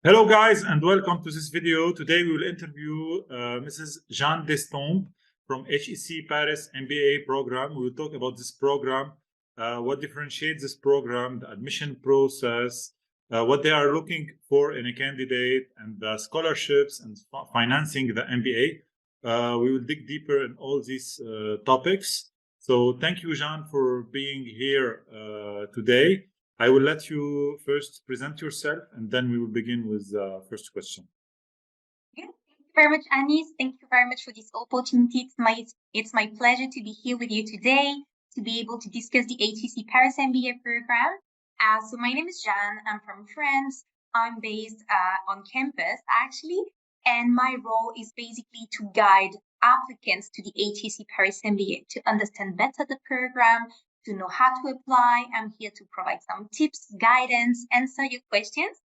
Hello guys and welcome to this video. Today we will interview Mrs. Jeanne Destombes from HEC Paris MBA program. We will talk about this program, what differentiates this program, the admission process, what they are looking for in a candidate, and the scholarships and financing the MBA. We will dig deeper in all these topics. So thank you, Jeanne, for being here today. I will let you first present yourself, and then we will begin with the first question. Thank you very much, Anis. Thank you very much for this opportunity. It's my pleasure to be here with you today to be able to discuss the HEC Paris MBA program. So my name is Jeanne. I'm from France. I'm based on campus, actually, and my role is basically to guide applicants to the HEC Paris MBA to understand better the program, to know how to apply. I'm here to provide some tips, guidance, answer your questions.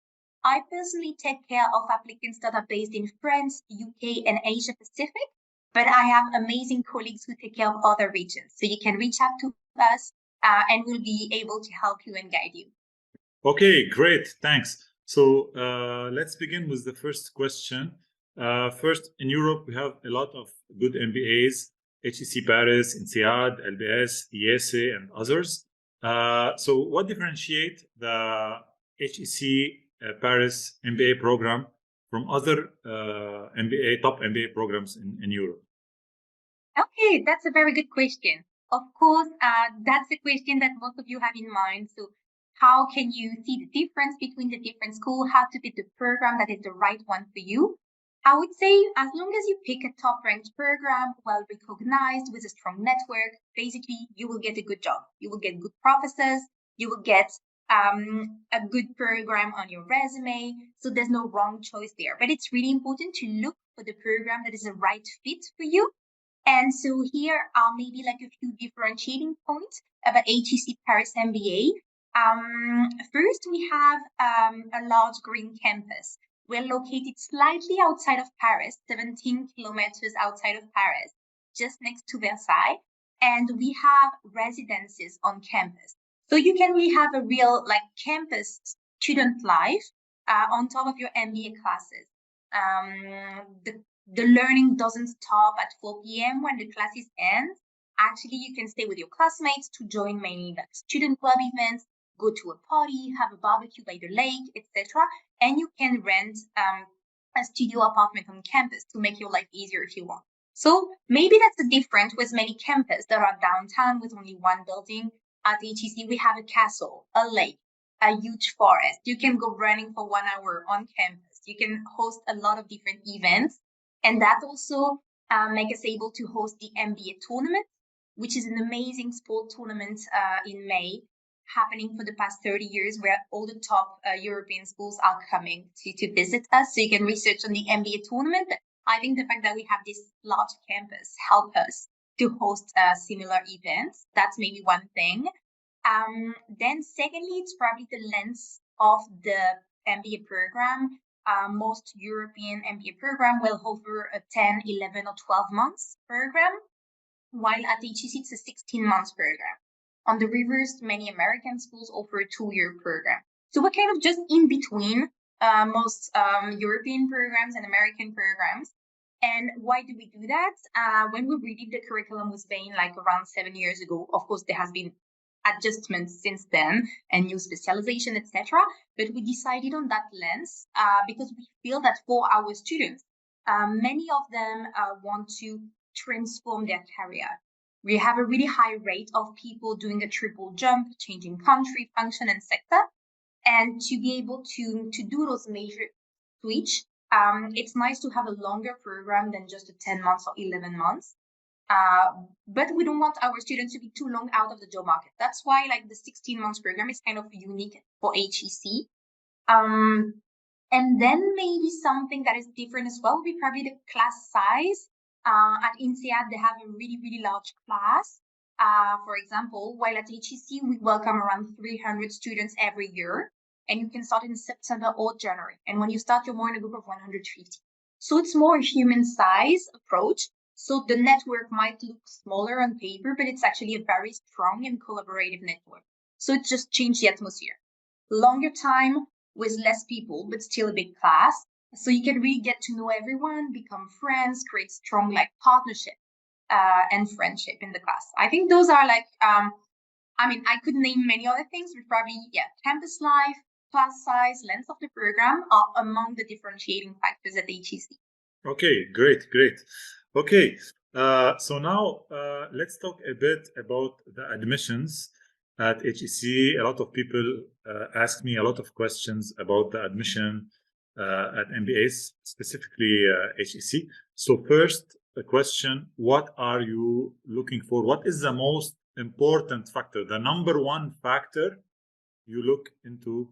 I personally take care of applicants that are based in France, UK, and Asia Pacific, but I have amazing colleagues who take care of other regions. So you can reach out to us and we'll be able to help you and guide you. Okay, great. Thanks. So let's begin with the first question. First, in Europe, we have a lot of good MBAs, HEC Paris, INSEAD, LBS, IESE, and others. So what differentiates the HEC Paris MBA program from other top MBA programs in Europe? Okay, that's a very good question. Of course, that's a question that most of you have in mind. So how can you see the difference between the different schools, how to pick the program that is the right one for you? I would say as long as you pick a top-ranked program, well-recognized, with a strong network, basically you will get a good job. You will get good professors, you will get a good program on your resume. So there's no wrong choice there. But it's really important to look for the program that is the right fit for you. And so here are maybe like a few differentiating points about HEC Paris MBA. First, we have a large green campus. We're located slightly outside of Paris, 17 kilometers outside of Paris, just next to Versailles. And we have residences on campus. So you can really have a real like campus student life on top of your MBA classes. The learning doesn't stop at 4 p.m. when the classes end. Actually, you can stay with your classmates to join many like student club events, go to a party, have a barbecue by the lake, etc. And you can rent a studio apartment on campus to make your life easier if you want. So maybe that's the difference with many campuses that are downtown with only one building. At HEC, we have a castle, a lake, a huge forest. You can go running for 1 hour on campus. You can host a lot of different events. And that also makes us able to host the MBA tournament, which is an amazing sport tournament in May, happening for the past 30 years, where all the top European schools are coming to visit us. So you can research on the MBA tournament. But I think the fact that we have this large campus help us to host similar events. That's maybe one thing. Then secondly, it's probably the length of the MBA program. Most European MBA program will offer a 10, 11, or 12 months program, while at HEC it's a 16 months program. On the reverse, many American schools offer a 2-year program. So we're kind of just in between most European programs and American programs. And why do we do that? When we redid the curriculum with Bain, like around 7 years ago, of course, there has been adjustments since then and new specialization, etc. But we decided on that lens because we feel that for our students, many of them want to transform their career. We have a really high rate of people doing a triple jump, changing country, function, and sector. And to be able to do those major switch, it's nice to have a longer program than just a 10 months or 11 months. But we don't want our students to be too long out of the job market. That's why like the 16 months program is kind of unique for HEC. And then maybe something that is different as well would be probably the class size. At INSEAD, they have a really, really large class. For example, while at HEC, we welcome around 300 students every year. And you can start in September or January. And when you start, you're more in a group of 150. So it's more a human size approach. So the network might look smaller on paper, but it's actually a very strong and collaborative network. So it just changed the atmosphere. Longer time, with less people, but still a big class. So you can really get to know everyone, become friends, create strong like partnership and friendship in the class. I think those are like, I mean, I could name many other things, but probably, yeah, campus life, class size, length of the program are among the differentiating factors at HEC. Okay, great. Okay, so now let's talk a bit about the admissions at HEC. A lot of people ask me a lot of questions about the admission at MBAs, specifically HEC. So first, the question, what are you looking for? What is the most important factor, the number one factor you look into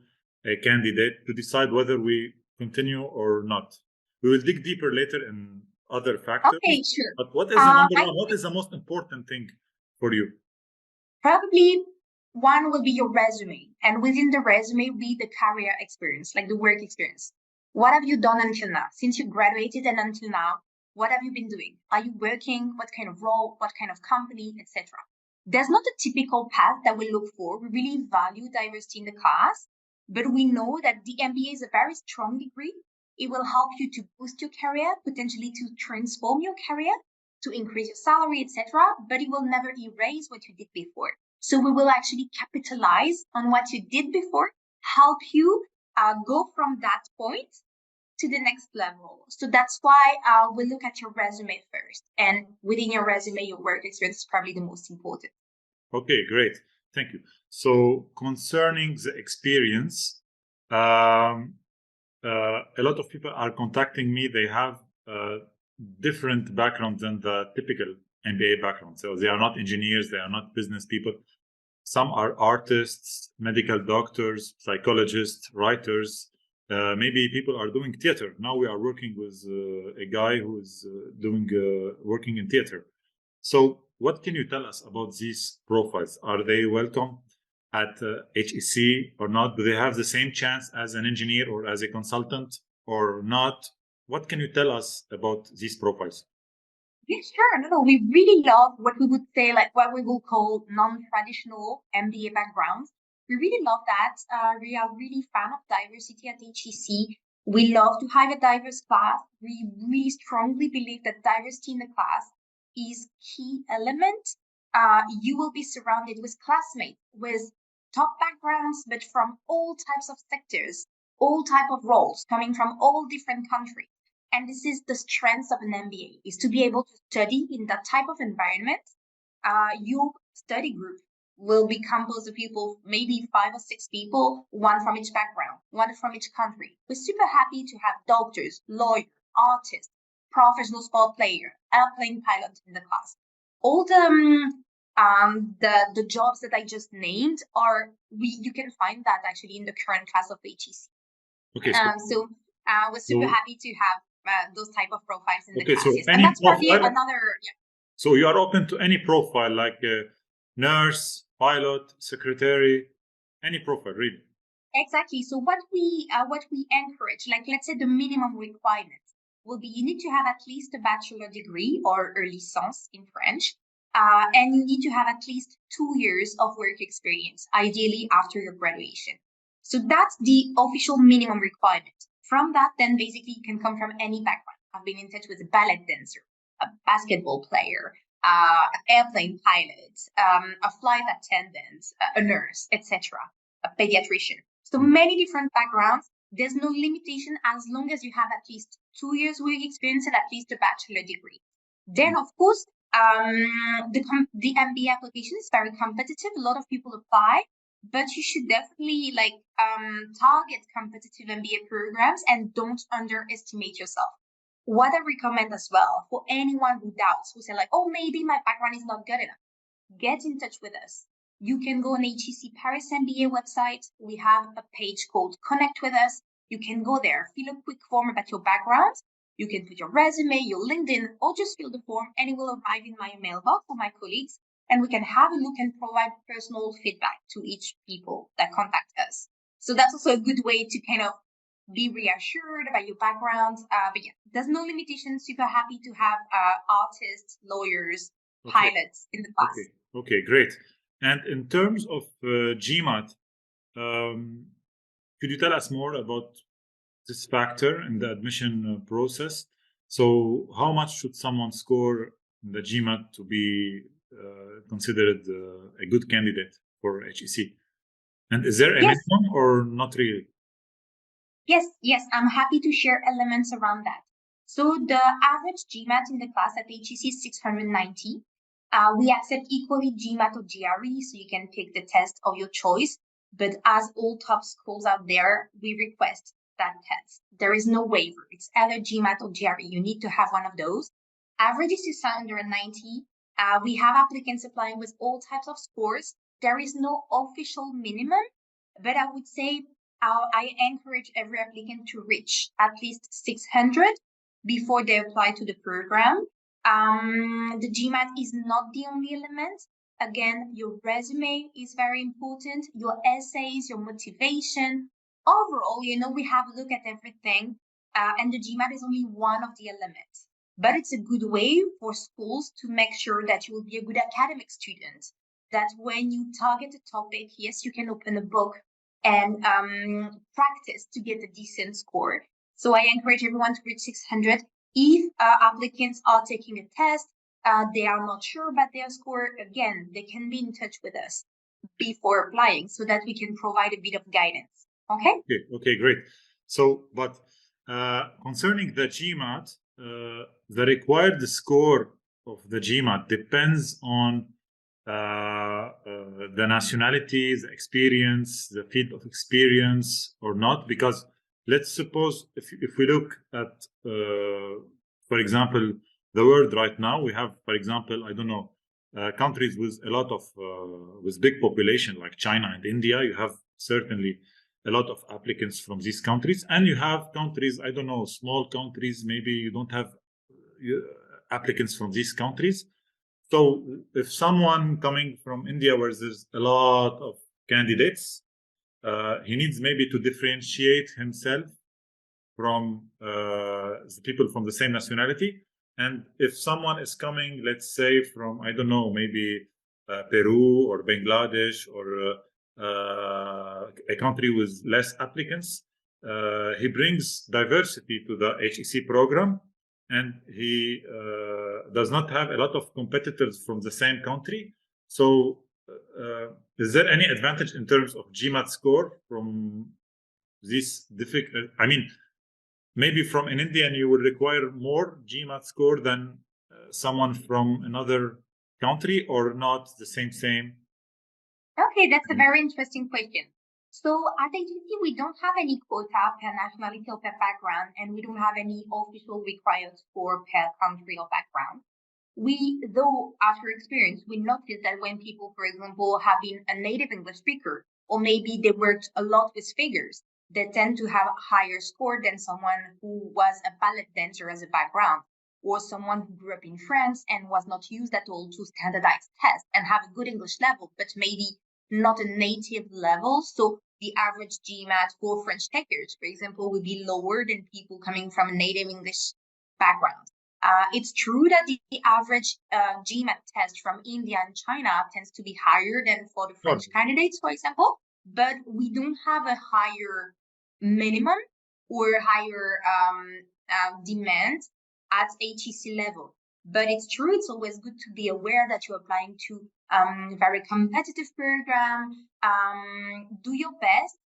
a candidate to decide whether we continue or not? We will dig deeper later in other factors. Okay, sure. But what is the number one? What is the most important thing for you? Probably one will be your resume. And within the resume, be the career experience, like the work experience. What have you done until now? Since you graduated and until now, what have you been doing? Are you working? What kind of role? What kind of company, etc.? There's not a typical path that we look for. We really value diversity in the class, but we know that the MBA is a very strong degree. It will help you to boost your career, potentially to transform your career, to increase your salary, etc. But it will never erase what you did before. So we will actually capitalize on what you did before, help you go from that point to the next level. So that's why we look at your resume first. And within your resume, your work experience is probably the most important. Okay, great. Thank you. So concerning the experience, a lot of people are contacting me. They have different backgrounds than the typical MBA background. So they are not engineers, they are not business people. Some are artists, medical doctors, psychologists, writers. Maybe people are doing theater. Now we are working with a guy who is working in theater. So what can you tell us about these profiles? Are they welcome at HEC or not? Do they have the same chance as an engineer or as a consultant or not? What can you tell us about these profiles? Yeah, sure. No, we really love what we would say, like what we will call non-traditional MBA backgrounds. We really love that. We are really fan of diversity at HEC. We love to have a diverse class. We really strongly believe that diversity in the class is key element. You will be surrounded with classmates with top backgrounds, but from all types of sectors, all type of roles, coming from all different countries. And this is the strength of an MBA, is to be able to study in that type of environment. Your study group will be composed of people, maybe 5 or 6 people, one from each background, one from each country. We're super happy to have doctors, lawyers, artists, professional sport player, airplane pilot in the class. All the jobs that I just named you can find that actually in the current class of HEC. Okay. So we're super happy to have those type of profiles in the classes. So and that's probably profile, another. Yeah. So you are open to any profile, like nurse, pilot, secretary, any profile, really. Exactly. So what we encourage, like let's say the minimum requirements will be you need to have at least a bachelor degree or a licence in French, and you need to have at least 2 years of work experience, ideally after your graduation. So that's the official minimum requirement. From that, then basically you can come from any background. I've been in touch with a ballet dancer, a basketball player, an airplane pilot, a flight attendant, a nurse, etc., a pediatrician. So many different backgrounds. There's no limitation as long as you have at least 2 years work experience and at least a bachelor degree. Then, of course, the MBA application is very competitive. A lot of people apply. But you should definitely target competitive MBA programs and don't underestimate yourself. What I recommend as well for anyone who doubts, who say like, oh, maybe my background is not good enough, get in touch with us. You can go on HEC Paris MBA website. We have a page called Connect with Us. You can go there, fill a quick form about your background. You can put your resume, your LinkedIn, or just fill the form and it will arrive in my mailbox for my colleagues. And we can have a look and provide personal feedback to each people that contact us. So that's also a good way to kind of be reassured about your background. But yeah, there's no limitations. Super happy to have artists, lawyers, pilots in the class. Okay, great. And in terms of GMAT, could you tell us more about this factor in the admission process? So how much should someone score in the GMAT to be considered a good candidate for HEC? And is there a minimum or not really? Yes, I'm happy to share elements around that. So the average GMAT in the class at HEC is 690. We accept equally GMAT or GRE, so you can pick the test of your choice. But as all top schools out there, we request that test. There is no waiver. It's either GMAT or GRE. You need to have one of those. Average is 690. We have applicants applying with all types of scores. There is no official minimum, but I would say I encourage every applicant to reach at least 600 before they apply to the program. The GMAT is not the only element. Again, your resume is very important, your essays, your motivation. Overall, we have a look at everything, and the GMAT is only one of the elements. But it's a good way for schools to make sure that you will be a good academic student, that when you target a topic, yes, you can open a book and practice to get a decent score. So I encourage everyone to reach 600. If applicants are taking a test, they are not sure about their score, again, they can be in touch with us before applying so that we can provide a bit of guidance. Okay, great. So, but concerning the GMAT, the required score of the GMAT depends on the nationality, the experience, the field of experience or not? Because let's suppose if we look at, for example, the world right now, we have, for example, I don't know, countries with a lot of, with big population like China and India. You have certainly a lot of applicants from these countries. And you have countries, I don't know, small countries, maybe you don't have applicants from these countries. So if someone coming from India where there's a lot of candidates, he needs maybe to differentiate himself from the people from the same nationality. And if someone is coming, let's say from, I don't know, maybe Peru or Bangladesh or a country with less applicants, he brings diversity to the HEC program. And he does not have a lot of competitors from the same country. So is there any advantage in terms of GMAT score from this difficult? I mean, maybe from an Indian, you will require more GMAT score than someone from another country, or not the same? Okay, that's a very interesting question. So at HEC, we don't have any quota per nationality or per background, and we don't have any official required score per country or background. Though after experience, we noticed that when people, for example, have been a native English speaker, or maybe they worked a lot with figures, they tend to have a higher score than someone who was a ballet dancer as a background, or someone who grew up in France and was not used at all to standardized tests and have a good English level, but maybe not a native level. So the average GMAT for French takers, for example, would be lower than people coming from a native English background. It's true that the average GMAT test from India and China tends to be higher than for the French candidates, for example, but we don't have a higher minimum or higher demand at HEC level. But it's true, it's always good to be aware that you're applying to very competitive program. Do your best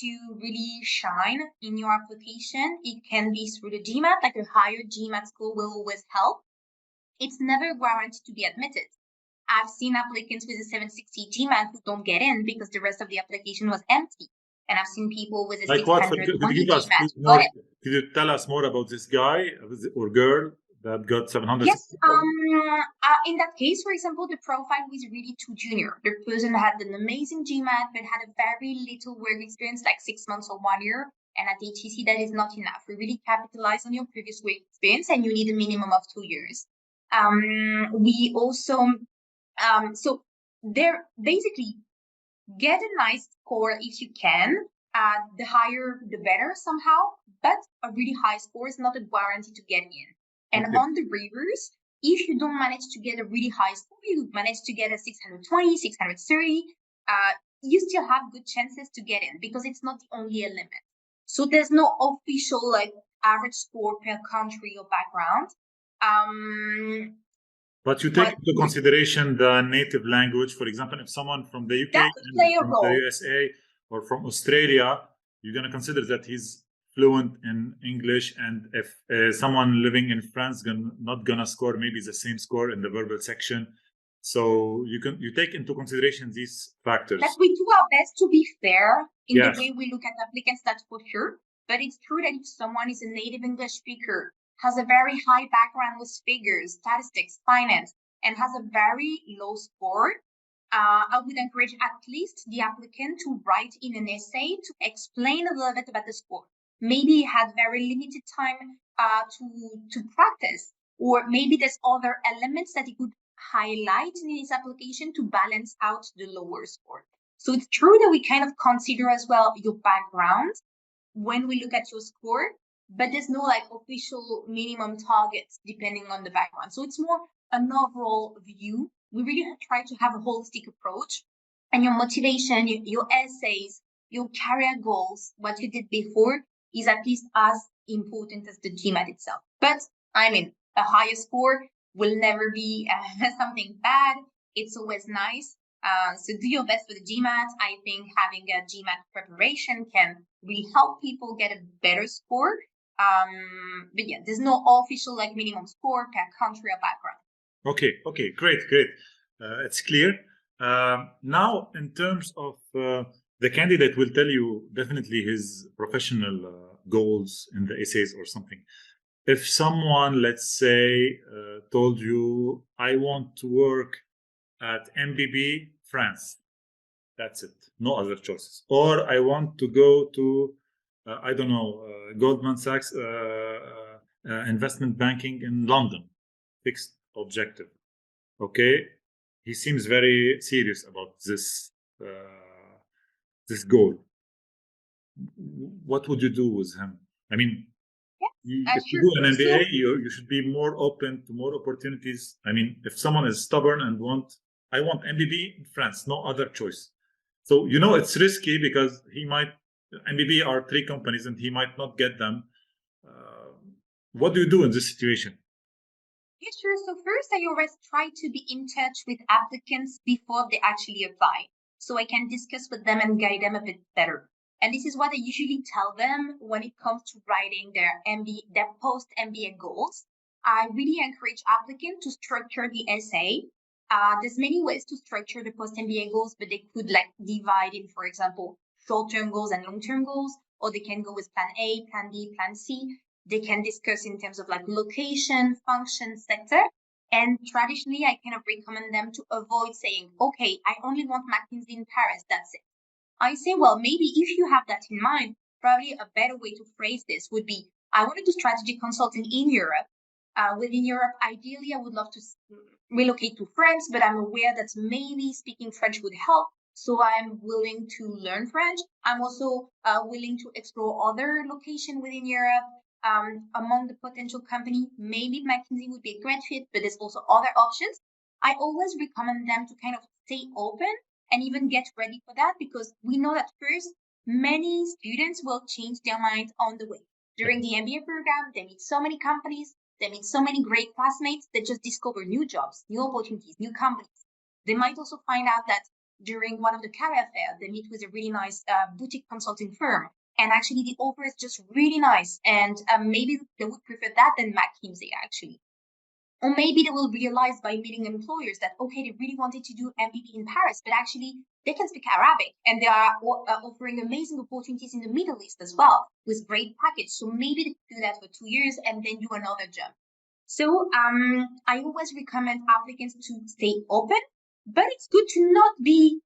to really shine in your application. It can be through the GMAT, like a higher GMAT score will always help. It's never guaranteed to be admitted. I've seen applicants with a 760 GMAT who don't get in because the rest of the application was empty. And I've seen people with a 620 GMAT. Could you tell us more about this guy or girl that got 700? Yes, in that case, for example, the profile was really too junior. The person had an amazing GMAT, but had a very little work experience, like 6 months or 1 year. And at HEC, that is not enough. We really capitalize on your previous work experience, and you need a minimum of 2 years. We also, so there basically get a nice score if you can. The higher, the better somehow, but a really high score is not a guarantee to get in. And on the reverse, if you don't manage to get a really high score, you manage to get a 620, 630, you still have good chances to get in because it's not the only limit. So there's no official like average score per country or background. But you take into consideration the native language. For example, if someone from the UK that could play a from role. the USA or from Australia, you're going to consider that he's fluent in English. And if someone living in France not going to score maybe the same score in the verbal section, so you take into consideration these factors. Like we do our best to be fair in Yes. the way we look at applicants, that's for sure. But it's true that if someone is a native English speaker, has a very high background with figures, statistics, finance, and has a very low score, I would encourage at least the applicant to write in an essay to explain a little bit about the score. Maybe he had very limited time to practice, or maybe there's other elements that he could highlight in his application to balance out the lower score. So it's true that we kind of consider as well your background when we look at your score, but there's no like official minimum targets depending on the background. So it's more an overall view. We really try to have a holistic approach, and your motivation, your essays, your career goals, what you did before is at least as important as the GMAT itself. But I mean, a higher score will never be something bad. It's always nice. So do your best with the GMAT. I think having a GMAT preparation can really help people get a better score. But yeah, there's no official like minimum score per country or background. Okay, great. It's clear. Now, in terms of the candidate will tell you definitely his professional goals in the essays or something. If someone, let's say, told you, I want to work at MBB France, that's it, no other choices. Or I want to go to, I don't know, Goldman Sachs investment banking in London, fixed objective. Okay, he seems very serious about this goal. What would you do with him? I mean, if you do an MBA, you should be more open to more opportunities. I mean, if someone is stubborn and I want MBB in France, no other choice. So, it's risky because MBB are 3 companies and he might not get them. What do you do in this situation? Yeah, sure. So first, I always try to be in touch with applicants before they actually apply, so I can discuss with them and guide them a bit better. And this is what I usually tell them when it comes to writing their post-MBA goals. I really encourage applicants to structure the essay. There's many ways to structure the post-MBA goals, but they could like divide in, for example, short-term goals and long-term goals, or they can go with plan A, plan B, plan C. They can discuss in terms of like location, function, sector. And traditionally, I kind of recommend them to avoid saying, okay, I only want McKinsey in Paris, that's it. I say, well, maybe if you have that in mind, probably a better way to phrase this would be, I want to do strategic consulting in Europe. Within Europe, ideally, I would love to relocate to France, but I'm aware that maybe speaking French would help. So I'm willing to learn French. I'm also willing to explore other locations within Europe. Among the potential company, maybe McKinsey would be a great fit, but there's also other options. I always recommend them to kind of stay open and even get ready for that, because we know that first, many students will change their mind on the way. During the MBA program, they meet so many companies, they meet so many great classmates, they just discover new jobs, new opportunities, new companies. They might also find out that during one of the career fairs, they meet with a really nice boutique consulting firm. And actually, the offer is just really nice. And maybe they would prefer that than McKinsey, actually. Or maybe they will realize by meeting employers that, okay, they really wanted to do MBA in Paris, but actually they can speak Arabic and they are offering amazing opportunities in the Middle East as well with great package. So maybe they could do that for 2 years and then do another job. So I always recommend applicants to stay open, but it's good to not be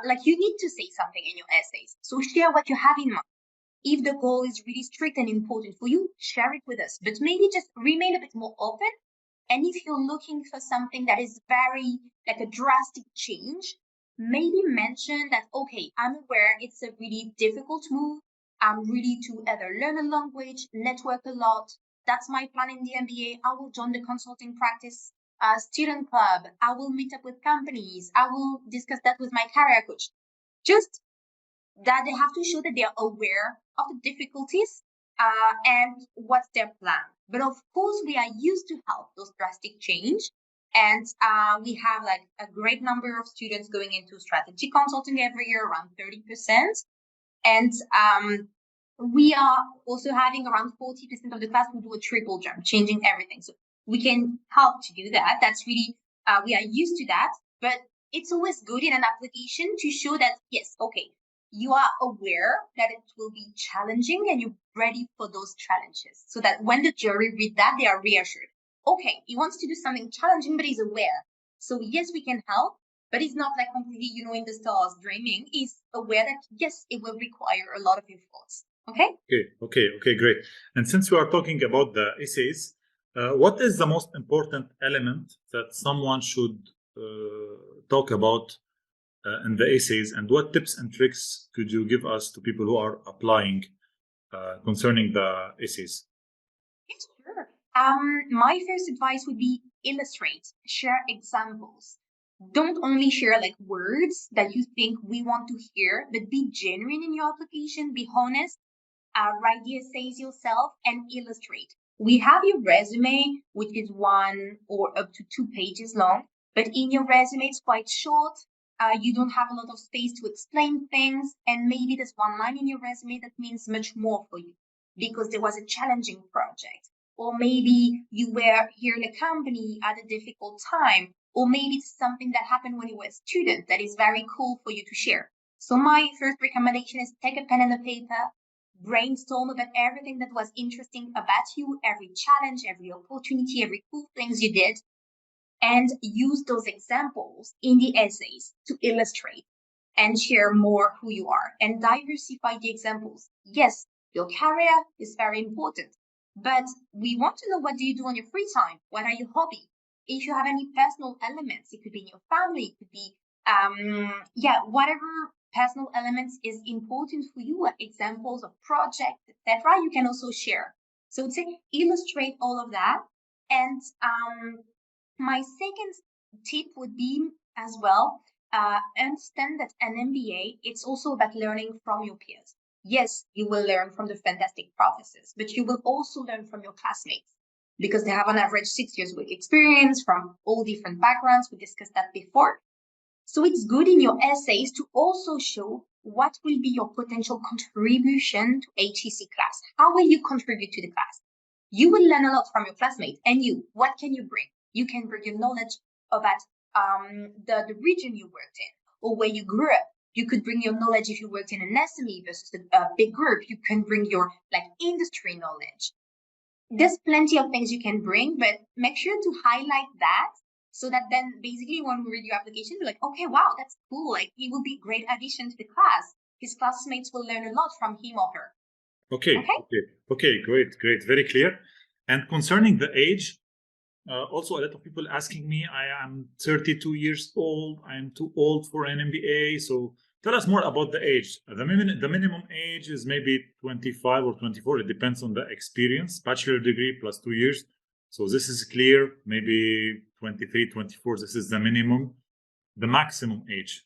like you need to say something in your essays. So share what you have in mind. If the goal is really strict and important for you, share it with us, but maybe just remain a bit more open. And if you're looking for something that is very like a drastic change, maybe mention that, okay, I'm aware it's a really difficult move. I'm ready to either learn a language, network a lot. That's my plan in the MBA. I will join the consulting practice student club. I will meet up with companies. I will discuss that with my career coach. Just that they have to show that they are aware of the difficulties and what's their plan. But of course, we are used to help those drastic change. And we have like a great number of students going into strategy consulting every year, around 30%. And we are also having around 40% of the class who do a triple jump, changing everything. So we can help to do that. That's really, we are used to that. But it's always good in an application to show that, yes, okay, you are aware that it will be challenging and you're ready for those challenges. So that when the jury read that, they are reassured. Okay, he wants to do something challenging, but he's aware. So yes, we can help, but he's not like completely, in the stars dreaming. He's aware that yes, it will require a lot of efforts. Okay? Okay, great. And since we are talking about the essays, what is the most important element that someone should talk about in the essays, and what tips and tricks could you give us to people who are applying concerning the essays? Yes, sure. My first advice would be illustrate, share examples. Don't only share like words that you think we want to hear, but be genuine in your application, be honest, write the essays yourself and illustrate. We have your resume, which is 1 or up to 2 pages long, but in your resume, it's quite short. You don't have a lot of space to explain things, and maybe there's one line in your resume that means much more for you because there was a challenging project, or maybe you were here in a company at a difficult time, or maybe it's something that happened when you were a student that is very cool for you to share. So my first recommendation is take a pen and a paper, brainstorm about everything that was interesting about you, every challenge, every opportunity, every cool things you did, and use those examples in the essays to illustrate and share more who you are and diversify the examples. Yes, your career is very important, but we want to know what do you do on your free time? What are your hobbies? If you have any personal elements, it could be in your family, it could be, whatever personal elements is important for you, examples of projects, etc. You can also share. So to illustrate all of that. And my second tip would be as well, understand that an MBA, it's also about learning from your peers. Yes, you will learn from the fantastic professors, but you will also learn from your classmates because they have on average 6 years work experience from all different backgrounds. We discussed that before. So it's good in your essays to also show what will be your potential contribution to HEC class. How will you contribute to the class? You will learn a lot from your classmates. And you, what can you bring? You can bring your knowledge about the region you worked in or where you grew up. You could bring your knowledge if you worked in an SME versus a big group. You can bring your industry knowledge. There's plenty of things you can bring, but make sure to highlight that so that then basically when we read your application, we're like, okay, wow, that's cool. Like he will be a great addition to the class. His classmates will learn a lot from him or her. Okay, great, very clear. And concerning the age, also a lot of people asking me, I am 32 years old, I am too old for an MBA. So tell us more about the age. The minimum age is maybe 25 or 24. It depends on the experience, bachelor degree plus 2 years. So this is clear, maybe 23, 24, this is the minimum. The maximum age,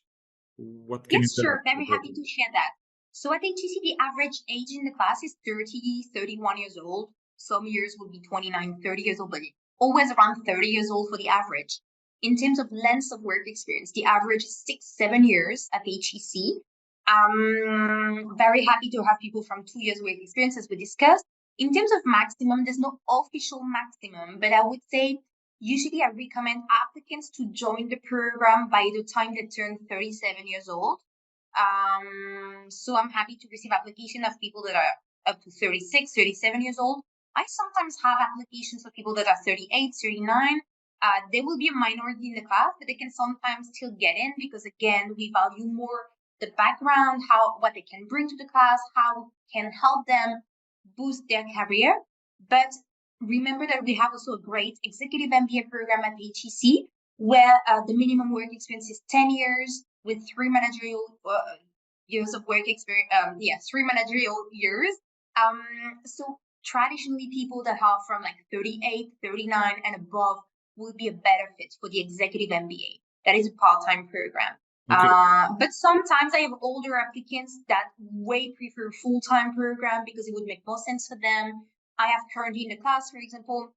what can you tell us? Sure, very happy to share that. So at HEC, the average age in the class is 30, 31 years old. Some years will be 29, 30 years old, but always around 30 years old for the average. In terms of length of work experience, the average is 6-7 years at HEC. Very happy to have people from 2 years work experience as we discussed. In terms of maximum, there's no official maximum, but I would say usually I recommend applicants to join the program by the time they turn 37 years old. So I'm happy to receive application of people that are up to 36, 37 years old. I sometimes have applications of people that are 38, 39. They will be a minority in the class, but they can sometimes still get in because, again, we value more the background, what they can bring to the class, how can help them boost their career. But remember that we have also a great executive MBA program at HEC where the minimum work experience is 10 years with 3 managerial years of work experience. 3 managerial years. So traditionally, people that are from 38, 39 and above will be a better fit for the executive MBA. That is a part-time program. Okay. But sometimes I have older applicants that way prefer full-time program because it would make more sense for them. I have currently in the class, for example,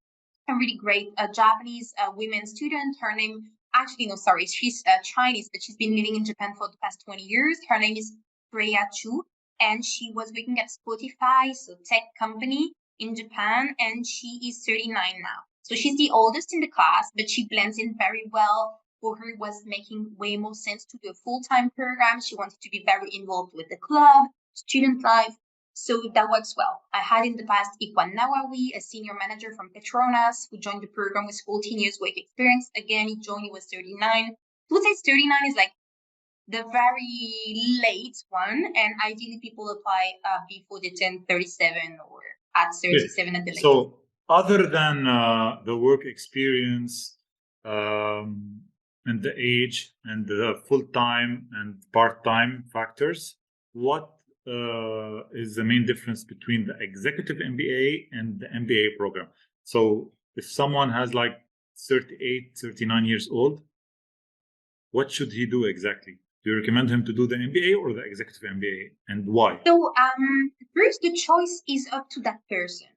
a really great Japanese women student. Her name, actually, no, sorry, she's Chinese, but she's been living in Japan for the past 20 years. Her name is Freya Chu, and she was working at Spotify, so tech company in Japan, and she is 39 now. So she's the oldest in the class, but she blends in very well. For her, it was making way more sense to do a full-time program. She wanted to be very involved with the club, student life. So that works well. I had in the past Ikwan Nawawi, a senior manager from Petronas, who joined the program with 14 years work experience. Again, he joined, he was 39. Who says 39 is like the very late one, and ideally people apply before they turn 37 or at 37 at the latest. So other than the work experience and the age and the full-time and part-time factors, what is the main difference between the executive MBA and the MBA program? So if someone has like 38, 39 years old, what should he do exactly? Do you recommend him to do the MBA or the executive MBA, and why? So first, the choice is up to that person.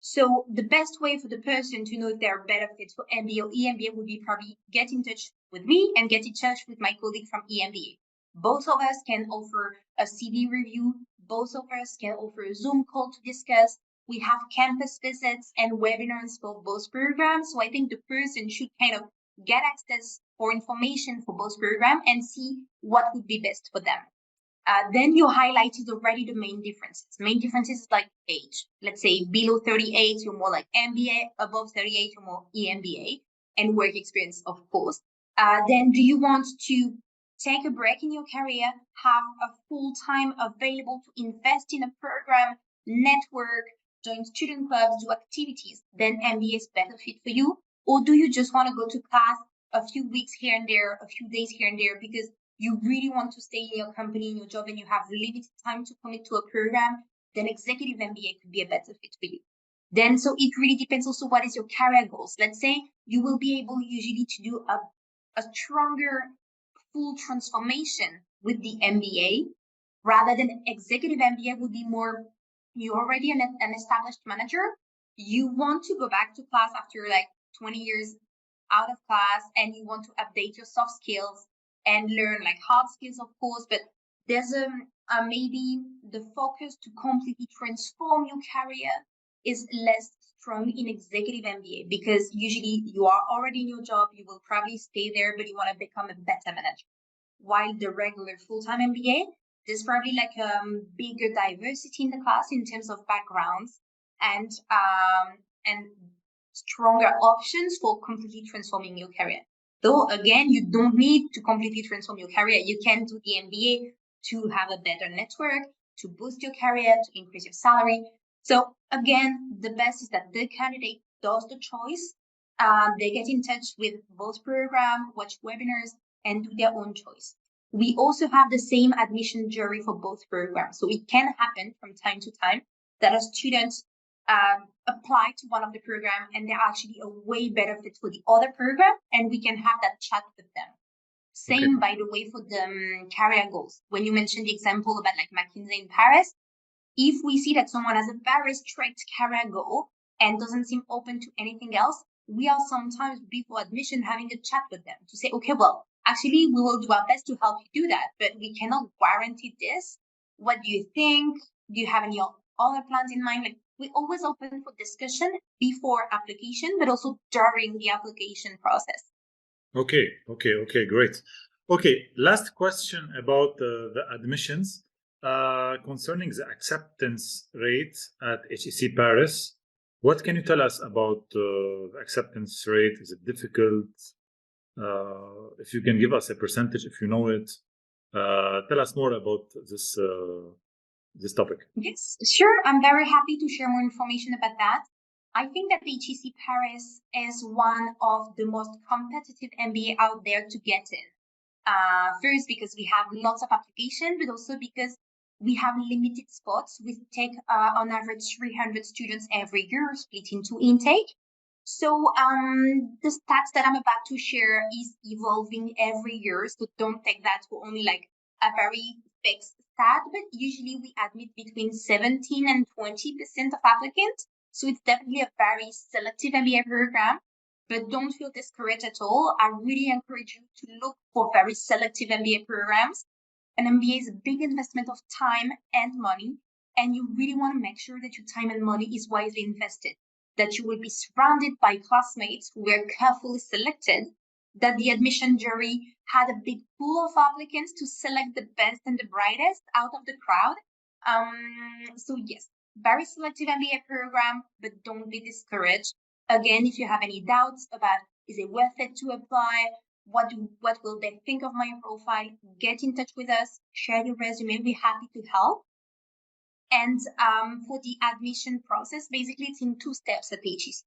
So the best way for the person to know if there are better fits for MBA or EMBA would be probably get in touch with me and get in touch with my colleague from EMBA. Both of us can offer a CV review. Both of us can offer a Zoom call to discuss. We have campus visits and webinars for both programs. So I think the person should kind of get access for information for both programs and see what would be best for them. Then you highlighted already the main differences. Main differences is like age. Let's say below 38, you're more like MBA. Above 38, you're more EMBA. And work experience, of course. Then do you want to take a break in your career, have a full time available to invest in a program, network, join student clubs, do activities? Then MBA is better fit for you. Or do you just want to go to class a few weeks here and there, a few days here and there, because you really want to stay in your company, in your job, and you have limited time to commit to a program? Then executive MBA could be a better fit for you. Then, so it really depends also what is your career goals. Let's say you will be able usually to do a stronger full transformation with the MBA rather than executive MBA would be more, you're already an established manager. You want to go back to class after like 20 years out of class, and you want to update your soft skills and learn like hard skills, of course, but there's maybe the focus to completely transform your career is less strong in executive MBA, because usually you are already in your job, you will probably stay there, but you want to become a better manager. While the regular full-time MBA, there's probably like bigger diversity in the class in terms of backgrounds and stronger options for completely transforming your career. Though, again, you don't need to completely transform your career. You can do the MBA to have a better network, to boost your career, to increase your salary. So, again, the best is that the candidate does the choice. They get in touch with both programs, watch webinars, and do their own choice. We also have the same admission jury for both programs. So it can happen from time to time that a student apply to one of the program and they're actually a way better fit for the other program, and we can have that chat with them. Same, by the way, for the career goals. When you mentioned the example about like McKinsey in Paris, if we see that someone has a very strict career goal and doesn't seem open to anything else, we are sometimes before admission having a chat with them to say, okay, well, actually, we will do our best to help you do that, but we cannot guarantee this. What do you think? Do you have any other plans in mind? Like, we always open for discussion before application, but also during the application process. Okay, great. Okay, last question about the admissions. Concerning the acceptance rate at HEC Paris, what can you tell us about the acceptance rate? Is it difficult? If you can give us a percentage, if you know it, tell us more about this topic. Yes, sure. I'm very happy to share more information about that. I think that the HEC Paris is one of the most competitive MBA out there to get in. First, because we have lots of applications, but also because we have limited spots. We take on average 300 students every year, split into intake. So the stats that I'm about to share is evolving every year. So don't take that for only like a very fixed stat, but usually we admit between 17 and 20% of applicants. So it's definitely a very selective MBA program, but don't feel discouraged at all. I really encourage you to look for very selective MBA programs. An MBA is a big investment of time and money, and you really want to make sure that your time and money is wisely invested, that you will be surrounded by classmates who were carefully selected, that the admission jury had a big pool of applicants to select the best and the brightest out of the crowd. So yes, very selective MBA program, but don't be discouraged. Again, if you have any doubts about is it worth it to apply, what will they think of my profile, get in touch with us, share your resume. We're happy to help. And for the admission process, basically it's in 2 steps at HEC.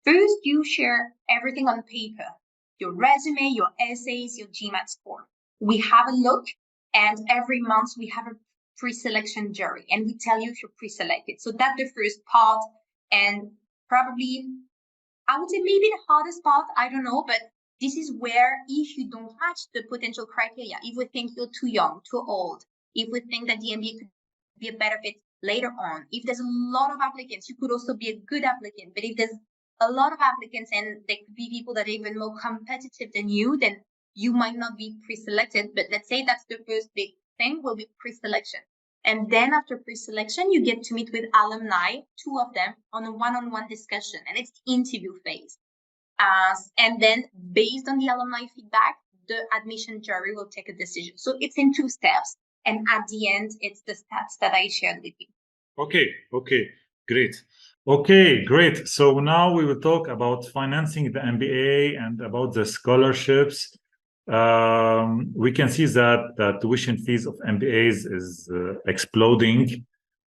First, you share everything on paper, your resume, your essays, your GMAT score. We have a look, and every month we have a pre-selection jury, and we tell you if you're pre-selected. So that's the first part, and probably, I would say maybe the hardest part, I don't know, but this is where if you don't match the potential criteria, if we think you're too young, too old, if we think that the MBA could be a better fit later on, if there's a lot of applicants, you could also be a good applicant. But if there's a lot of applicants and there could be people that are even more competitive than you, then you might not be pre-selected. But let's say that's the first big thing, will be pre-selection. And then after pre-selection, you get to meet with alumni, 2 of them, on a one-on-one discussion, and it's the interview phase. And then based on the alumni feedback, the admission jury will take a decision. So it's in 2 steps. And at the end, it's the stats that I shared with you. Okay, great. Okay, great. So now we will talk about financing the MBA and about the scholarships. We can see that the tuition fees of MBAs is exploding.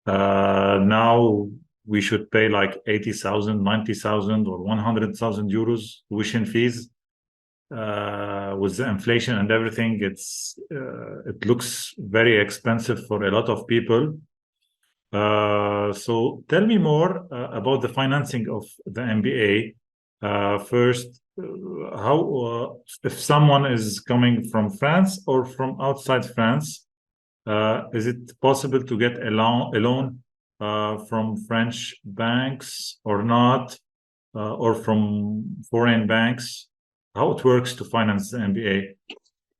Now we should pay like 80,000, 90,000 or 100,000 euros tuition fees. With the inflation and everything, it looks very expensive for a lot of people. So tell me more about the financing of the MBA. First, how if someone is coming from France or from outside France, is it possible to get a loan from French banks or not, or from foreign banks? How it works to finance the MBA?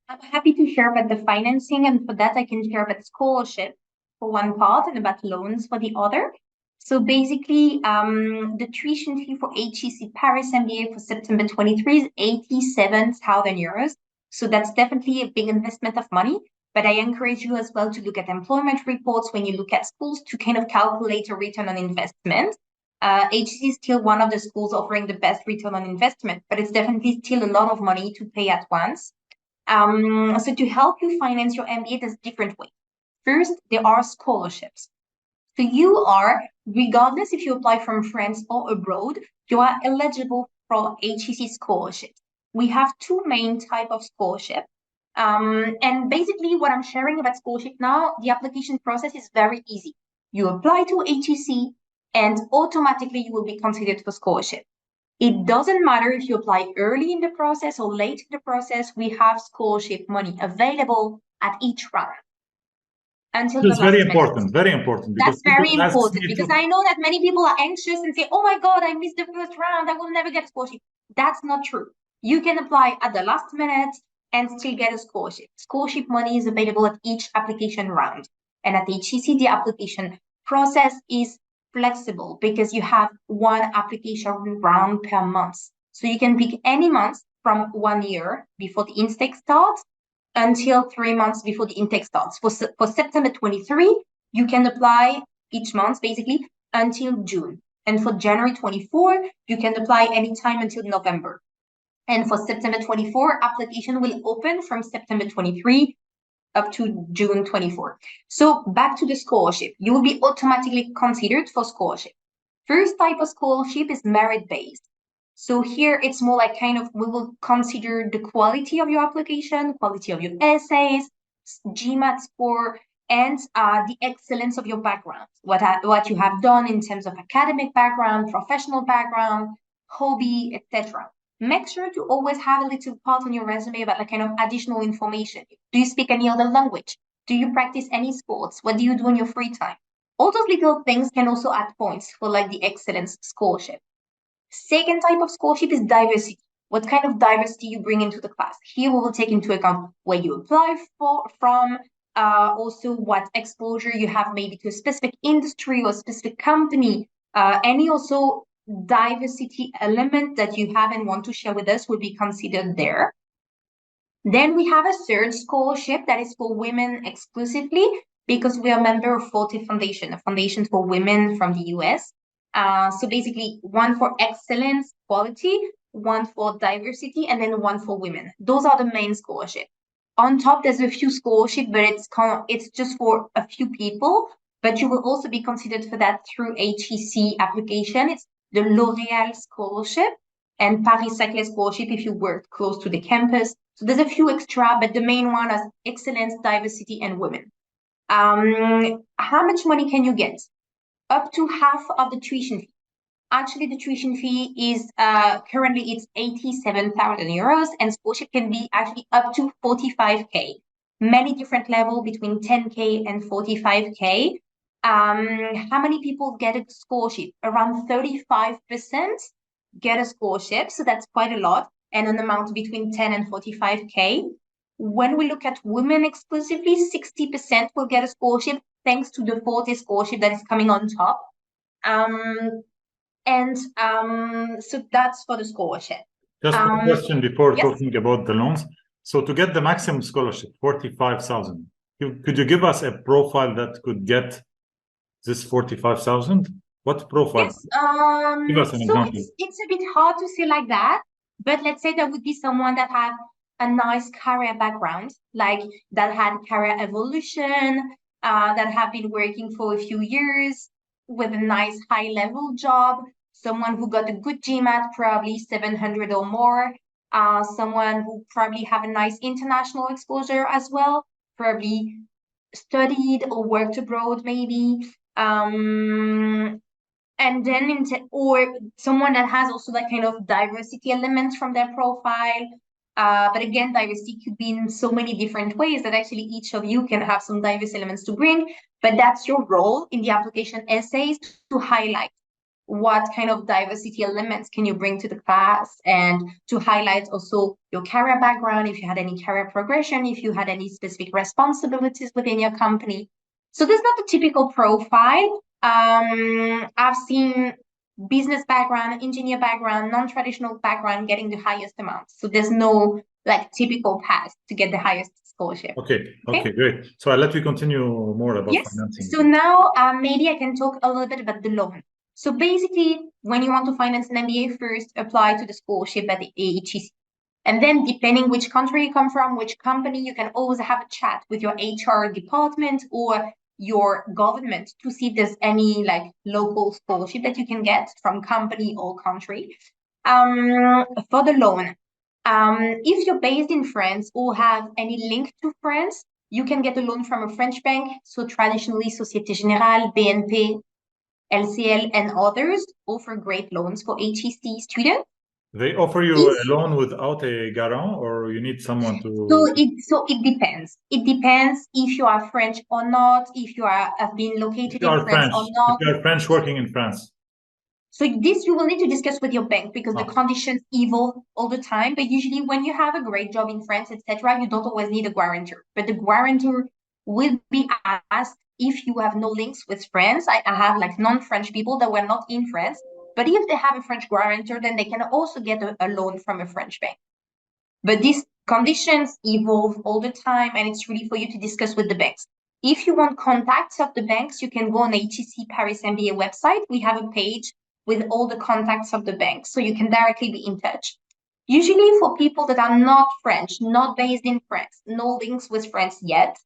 I'm happy to share about the financing, and for that I can share about scholarship for one part and about loans for the other. So basically, the tuition fee for HEC Paris MBA for September 23 is 87,000 euros. So that's definitely a big investment of money. But I encourage you as well to look at employment reports when you look at schools to kind of calculate a return on investment. HEC is still one of the schools offering the best return on investment, but it's definitely still a lot of money to pay at once. So to help you finance your MBA, there's different ways. First, there are scholarships. So you are, regardless if you apply from France or abroad, you are eligible for HEC scholarships. We have 2 main types of scholarship. And basically what I'm sharing about scholarship now, the application process is very easy. You apply to HEC and automatically you will be considered for scholarship. It doesn't matter if you apply early in the process or late in the process, we have scholarship money available at each round. Until It's the last very minute. important, very important. That's very important because I know that many people are anxious and say, oh my God, I missed the first round, I will never get a scholarship. That's not true. You can apply at the last minute and still get a scholarship. Scholarship money is available at each application round. And at HEC, the application process is flexible because you have 1 application round per month. So you can pick any month from 1 year before the intake starts until 3 months before the intake starts. For September 23, you can apply each month basically until June. And for January 24, you can apply anytime until November. And for September 24, application will open from September 23 up to June 24. So back to the scholarship. You will be automatically considered for scholarship. First type of scholarship is merit-based. So here it's more like kind of, we will consider the quality of your application, quality of your essays, GMAT score, and the excellence of your background, what you have done in terms of academic background, professional background, hobby, etc. Make sure to always have a little part on your resume about like kind of additional information. Do you speak any other language? Do you practice any sports? What do you do in your free time? All those little things can also add points for like the excellence scholarship. Second type of scholarship is diversity. What kind of diversity you bring into the class? Here we will take into account where you apply from, also what exposure you have maybe to a specific industry or a specific company. Any also diversity element that you have and want to share with us will be considered there. Then we have a third scholarship that is for women exclusively because we are a member of Forte Foundation, a foundation for women from the US. So basically one for excellence, quality, one for diversity, and then one for women. Those are the main scholarships. On top, there's a few scholarships, but it's just for a few people. But you will also be considered for that through HEC application. It's the L'Oréal scholarship and Paris Saclay scholarship if you work close to the campus. So there's a few extra, but the main one is excellence, diversity, and women. How much money can you get? Up to half of the tuition fee. Actually, the tuition fee is currently it's 87,000 euros, and scholarship can be actually up to 45K. Many different levels between 10K and 45K. How many people get a scholarship? Around 35% get a scholarship, so that's quite a lot, and an amount between 10 and 45K. When we look at women exclusively, 60% will get a scholarship thanks to the Forte scholarship that is coming on top. So that's for the scholarship. Just one question before yes. talking about the loans. So to get the maximum scholarship, 45,000, could you give us a profile that could get this 45,000? What profile? Yes. Give us an example. It's a bit hard to say like that, but let's say there would be someone that had a nice career background, like that had career evolution, that have been working for a few years with a nice high-level job, someone who got a good GMAT, probably 700 or more, someone who probably have a nice international exposure as well, probably studied or worked abroad maybe, and then or someone that has also that kind of diversity elements from their profile. But again, diversity could be in so many different ways that actually each of you can have some diverse elements to bring, but that's your role in the application essays to highlight what kind of diversity elements can you bring to the class, and to highlight also your career background, if you had any career progression, if you had any specific responsibilities within your company. So there's not a typical profile. I've seen business background, engineer background, non-traditional background getting the highest amount. So there's no like typical path to get the highest scholarship. Okay, great. So I'll let you continue more about financing. So now maybe I can talk a little bit about the loan. So basically, when you want to finance an MBA, first apply to the scholarship at the HEC. And then depending which country you come from, which company, you can always have a chat with your HR department or your government to see if there's any like local scholarship that you can get from company or country. For the loan, if you're based in France or have any link to France, you can get a loan from a French bank. So traditionally, Société Générale, BNP, LCL, and others offer great loans for HEC students. They offer you a loan without a guarantor, or you need someone to... So it depends. It depends if you are French or not, if you have been located in France or not. If you are French working in France. So this you will need to discuss with your bank because the conditions evolve all the time. But usually when you have a great job in France, etc., you don't always need a guarantor. But the guarantor will be asked if you have no links with France. I have like non-French people that were not in France. But if they have a French guarantor, then they can also get a loan from a French bank. But these conditions evolve all the time, and it's really for you to discuss with the banks. If you want contacts of the banks, you can go on the HEC Paris MBA website. We have a page with all the contacts of the banks, so you can directly be in touch. Usually for people that are not French, not based in France, no links with France yet,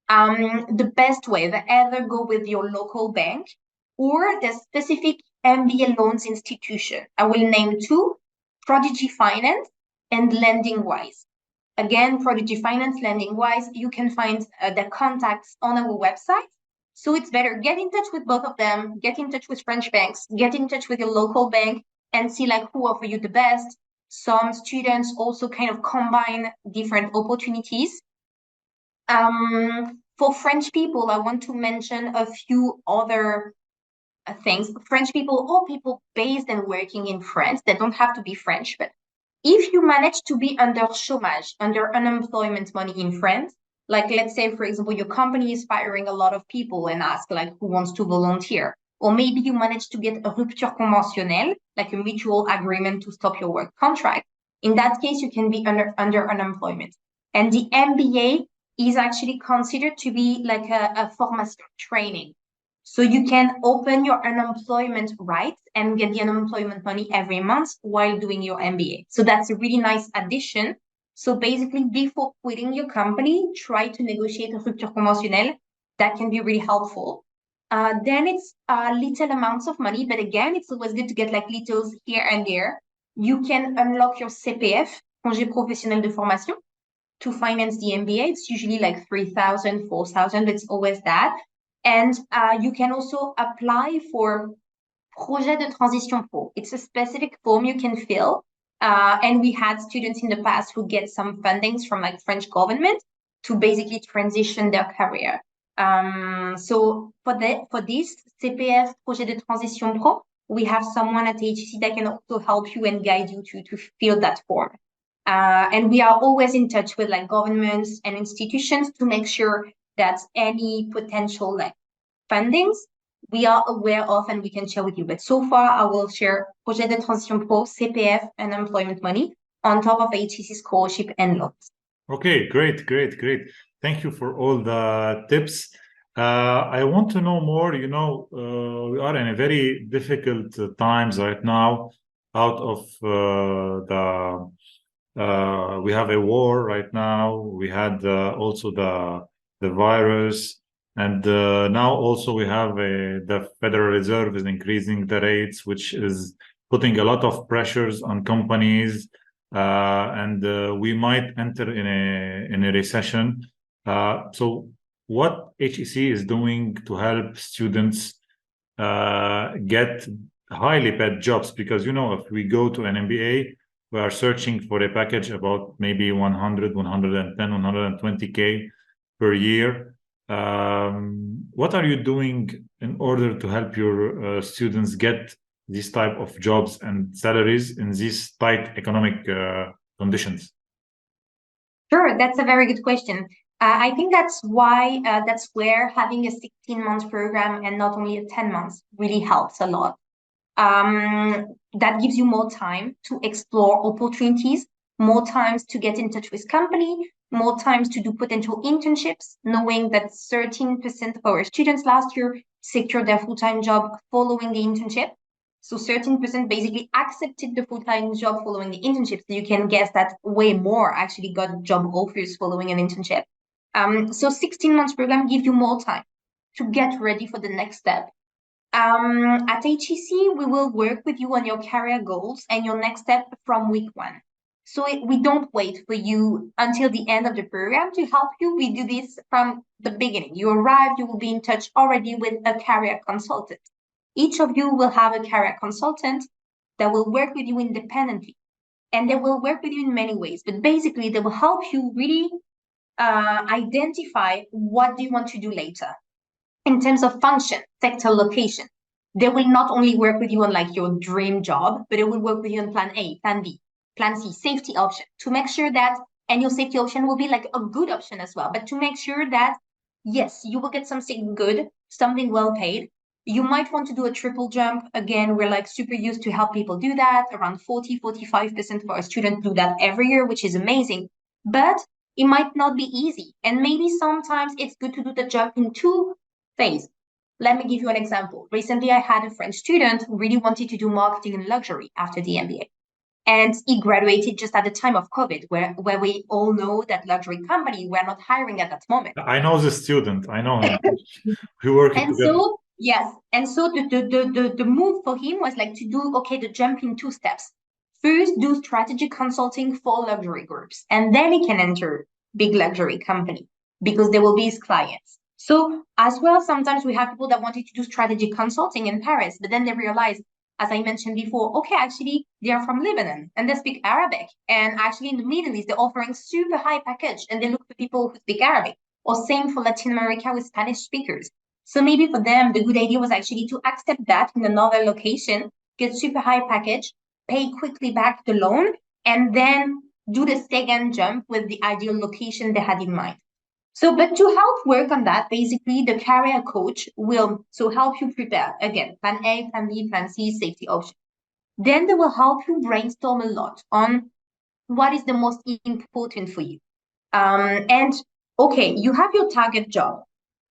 the best way, they either go with your local bank or the specific MBA loans institution. I will name two, Prodigy Finance and LendingWise. Again, Prodigy Finance, LendingWise, you can find the contacts on our website. So it's better get in touch with both of them, get in touch with French banks, get in touch with your local bank, and see like who offer you the best. Some students also kind of combine different opportunities. For French people, I want to mention a few other things. French people or people based and working in France, that don't have to be French, but if you manage to be under chômage, under unemployment money in France, like let's say, for example, your company is firing a lot of people and ask like who wants to volunteer, or maybe you manage to get a rupture conventionnelle, like a mutual agreement to stop your work contract. In that case, you can be under unemployment. And the MBA is actually considered to be like a formation training. So you can open your unemployment rights and get the unemployment money every month while doing your MBA. So that's a really nice addition. So basically, before quitting your company, try to negotiate a rupture conventionnelle. That can be really helpful. Then it's little amounts of money, but again, it's always good to get like littles here and there. You can unlock your CPF, congé professionnel de formation, to finance the MBA. It's usually like 3,000, 4,000. It's always that. And you can also apply for Projet de Transition Pro. It's a specific form you can fill. And we had students in the past who get some fundings from like French government to basically transition their career. So for this CPF Projet de Transition Pro, we have someone at HEC that can also help you and guide you to fill that form. And we are always in touch with like governments and institutions to make sure that any potential like fundings we are aware of and we can share with you. But so far, I will share Projet de Transition Pro, CPF, and employment money on top of HEC scholarship and loans. Okay, great. Thank you for all the tips. I want to know more. You know, we are in a very difficult times right now. Out of we have a war right now. We had also the virus, and now also we have the Federal Reserve is increasing the rates, which is putting a lot of pressures on companies. And we might enter in a recession. So what HEC is doing to help students get highly paid jobs? Because, you know, if we go to an MBA, we are searching for a package about maybe 100, 110, 120K per year. What are you doing in order to help your students get these type of jobs and salaries in these tight economic conditions? Sure, that's a very good question. I think that's where having a 16-month program and not only a 10 months really helps a lot. That gives you more time to explore opportunities, more times to get in touch with company, more times to do potential internships, knowing that 13% of our students last year secured their full-time job following the internship. So 13% basically accepted the full-time job following the internship. So you can guess that way more actually got job offers following an internship. So 16 months program gives you more time to get ready for the next step. At HEC, we will work with you on your career goals and your next step from week one. So we don't wait for you until the end of the program to help you. We do this from the beginning. You arrive, you will be in touch already with a career consultant. Each of you will have a career consultant that will work with you independently. And they will work with you in many ways. But basically, they will help you really identify what do you want to do later. In terms of function, sector, location, they will not only work with you on like your dream job, but it will work with you on plan A, plan B, plan C, safety option, to make sure that, and your safety option will be like a good option as well, but to make sure that, yes, you will get something good, something well paid. You might want to do a triple jump. Again, we're like super used to help people do that. Around 40-45% of our students do that every year, which is amazing. But it might not be easy. And maybe sometimes it's good to do the jump in two phases. Let me give you an example. Recently, I had a French student who really wanted to do marketing and luxury after the MBA. And he graduated just at the time of COVID, where we all know that luxury companies were not hiring at that moment. I know the student. I know him. We work together. So, yes. And so the move for him was like to do, okay, the jump in two steps. First, do strategic consulting for luxury groups. And then he can enter big luxury company because they will be his clients. So as well, sometimes we have people that wanted to do strategic consulting in Paris, but then they realize as I mentioned before, okay, actually, they are from Lebanon and they speak Arabic. And actually, in the Middle East, they're offering super high package and they look for people who speak Arabic. Or same for Latin America with Spanish speakers. So maybe for them, the good idea was actually to accept that in another location, get super high package, pay quickly back the loan, and then do the second jump with the ideal location they had in mind. So, but to help work on that, basically the career coach will help you prepare again, plan A, plan B, plan C, safety option. Then they will help you brainstorm a lot on what is the most important for you. And okay, you have your target job.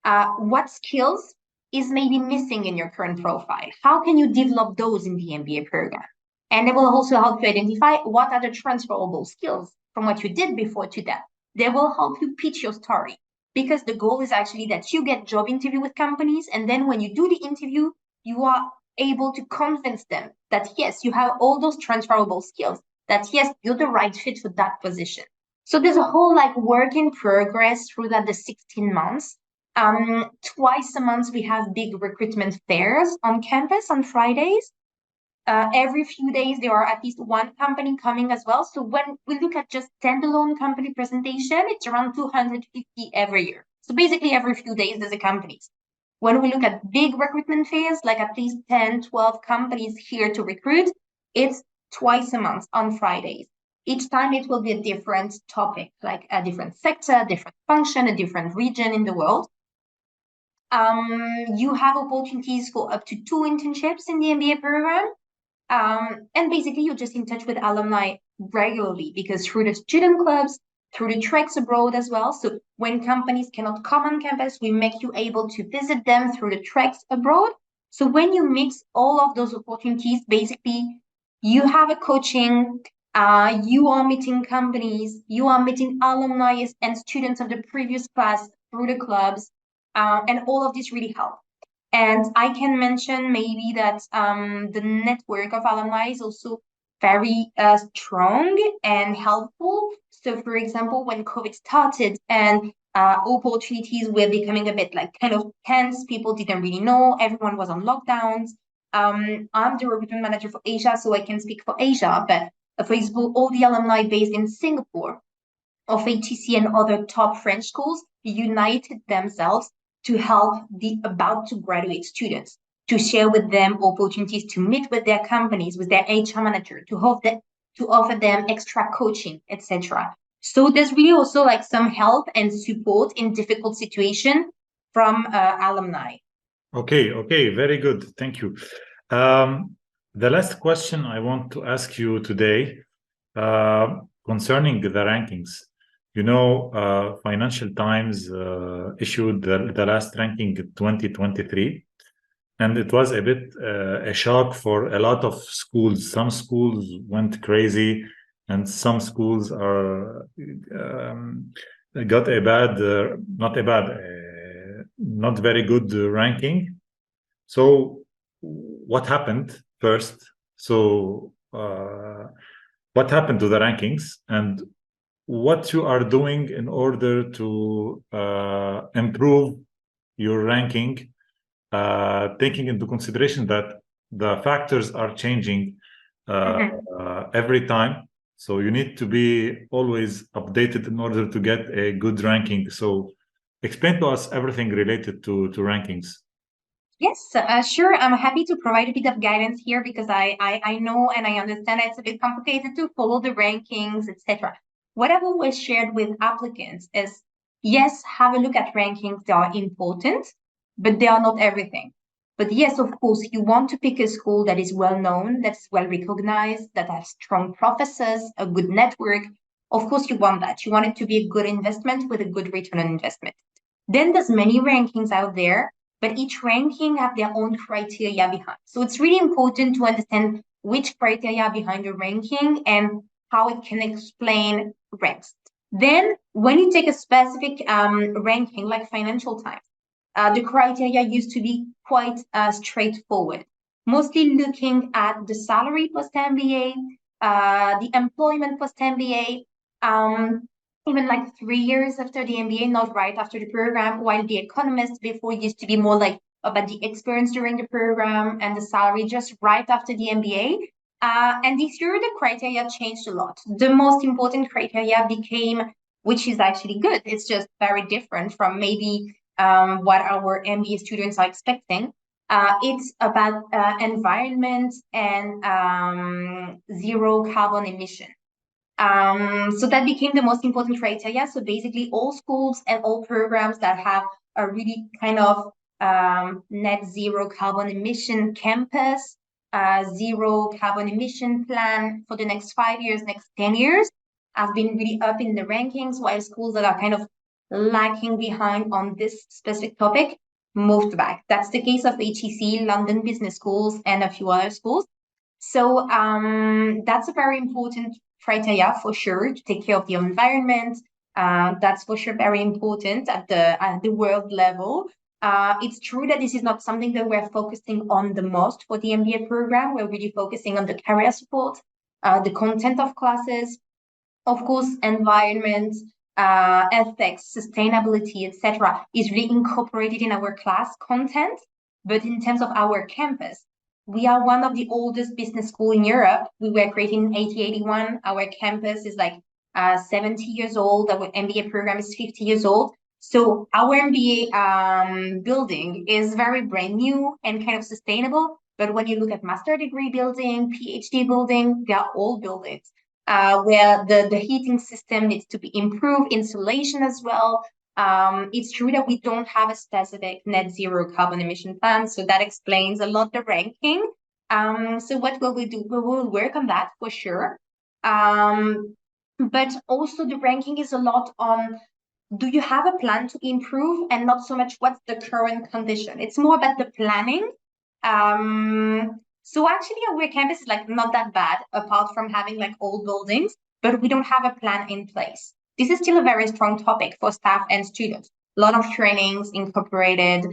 What skills is maybe missing in your current profile? How can you develop those in the MBA program? And they will also help you identify what are the transferable skills from what you did before to that. They will help you pitch your story, because the goal is actually that you get job interview with companies, and then when you do the interview, you are able to convince them that yes, you have all those transferable skills, that yes, you're the right fit for that position. So there's a whole like work in progress through that the 16 months. Twice a month we have big recruitment fairs on campus on Fridays. Every few days there are at least one company coming as well. So when we look at just standalone company presentation, it's around 250 every year. So basically every few days there's a company. When we look at big recruitment fairs, like at least 10, 12 companies here to recruit, it's twice a month on Fridays. Each time it will be a different topic, like a different sector, different function, a different region in the world. You have opportunities for up to 2 internships in the MBA program. And basically, you're just in touch with alumni regularly, because through the student clubs, through the treks abroad as well. So when companies cannot come on campus, we make you able to visit them through the treks abroad. So when you mix all of those opportunities, basically, you have a coaching, you are meeting companies, you are meeting alumni and students of the previous class through the clubs, and all of this really helps. And I can mention maybe that the network of alumni is also very strong and helpful. So, for example, when COVID started and opportunities were becoming a bit like kind of tense, people didn't really know, everyone was on lockdowns. I'm the recruitment manager for Asia, so I can speak for Asia. But for example, all the alumni based in Singapore of HEC and other top French schools united themselves to help the about to graduate students, to share with them opportunities to meet with their companies, with their HR manager, to offer them extra coaching, etc. So there's really also like some help and support in difficult situation from alumni. Okay, very good. Thank you. The last question I want to ask you today concerning the rankings. You know, Financial Times issued the last ranking 2023, and it was a bit a shock for a lot of schools. Some schools went crazy, and some schools are got a bad, not very good ranking. So, what happened first? So, what happened to the rankings, and what you are doing in order to improve your ranking, taking into consideration that the factors are changing every time. So you need to be always updated in order to get a good ranking. So explain to us everything related to rankings. Yes, sure. I'm happy to provide a bit of guidance here, because I know and I understand it's a bit complicated to follow the rankings, etc. What I've always shared with applicants is, yes, have a look at rankings. They are important, but they are not everything. But yes, of course, you want to pick a school that is well known, that's well recognized, that has strong professors, a good network. Of course, you want that. You want it to be a good investment with a good return on investment. Then there's many rankings out there, but each ranking have their own criteria behind. So it's really important to understand which criteria behind the ranking and how it can explain ranks. Then when you take a specific ranking like Financial Times, the criteria used to be quite straightforward, mostly looking at the salary post-MBA, the employment post-MBA, even like 3 years after the MBA, not right after the program, while The Economist before used to be more like about the experience during the program, and the salary just right after the MBA. And this year, the criteria changed a lot. The most important criteria became, which is actually good, it's just very different from maybe what our MBA students are expecting. It's about environment and zero carbon emission. So that became the most important criteria. So basically all schools and all programs that have a really kind of net zero carbon emission campus, zero carbon emission plan for the next 5 years, next 10 years, have been really up in the rankings, while schools that are kind of lacking behind on this specific topic moved back. That's the case of HEC, London Business Schools, and a few other schools. So that's a very important criteria for sure, to take care of the environment. That's for sure very important at the world level. It's true that this is not something that we're focusing on the most for the MBA program. We're really focusing on the career support, the content of classes, of course, environment, ethics, sustainability, etc., is really incorporated in our class content. But in terms of our campus, we are one of the oldest business schools in Europe. We were created in 1881. Our campus is like 70 years old. Our MBA program is 50 years old. So our MBA building is very brand new and kind of sustainable. But when you look at master degree building, PhD building, they are old buildings where the heating system needs to be improved, insulation as well. It's true that we don't have a specific net zero carbon emission plan, so that explains a lot the ranking. So what will we do? We will work on that for sure. But also the ranking is a lot on, do you have a plan to improve, and not so much what's the current condition. It's more about the planning. So actually our campus is like not that bad, apart from having like old buildings, but we don't have a plan in place. This is still a very strong topic for staff and students. A lot of trainings incorporated.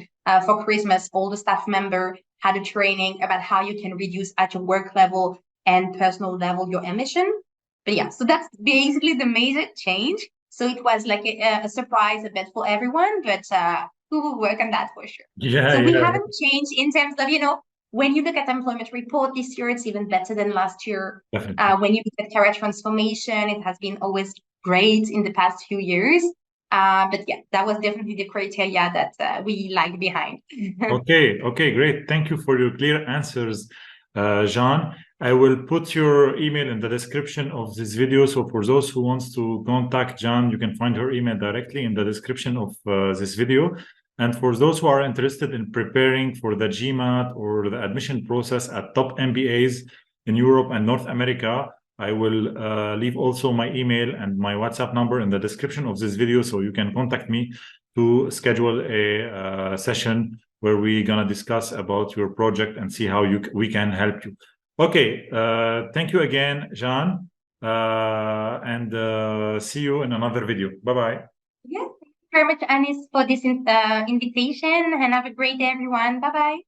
For Christmas, all the staff member had a training about how you can reduce at your work level and personal level your emission. But yeah, so that's basically the major change. So it was like a surprise a bit for everyone, but we will work on that for sure. Yeah, so we yeah. haven't changed in terms of, when you look at employment report this year, it's even better than last year. When you look at career transformation, it has been always great in the past few years. But yeah, that was definitely the criteria that we lagged behind. Okay, great. Thank you for your clear answers, Jeanne. I will put your email in the description of this video. So for those who wants to contact Jeanne, you can find her email directly in the description of this video. And for those who are interested in preparing for the GMAT or the admission process at top MBAs in Europe and North America, I will leave also my email and my WhatsApp number in the description of this video, so you can contact me to schedule a session where we're gonna discuss about your project and see how we can help you. Okay, thank you again, Jeanne, and see you in another video. Bye-bye. Yeah, thank you very much, Anis, for this invitation, and have a great day, everyone. Bye-bye.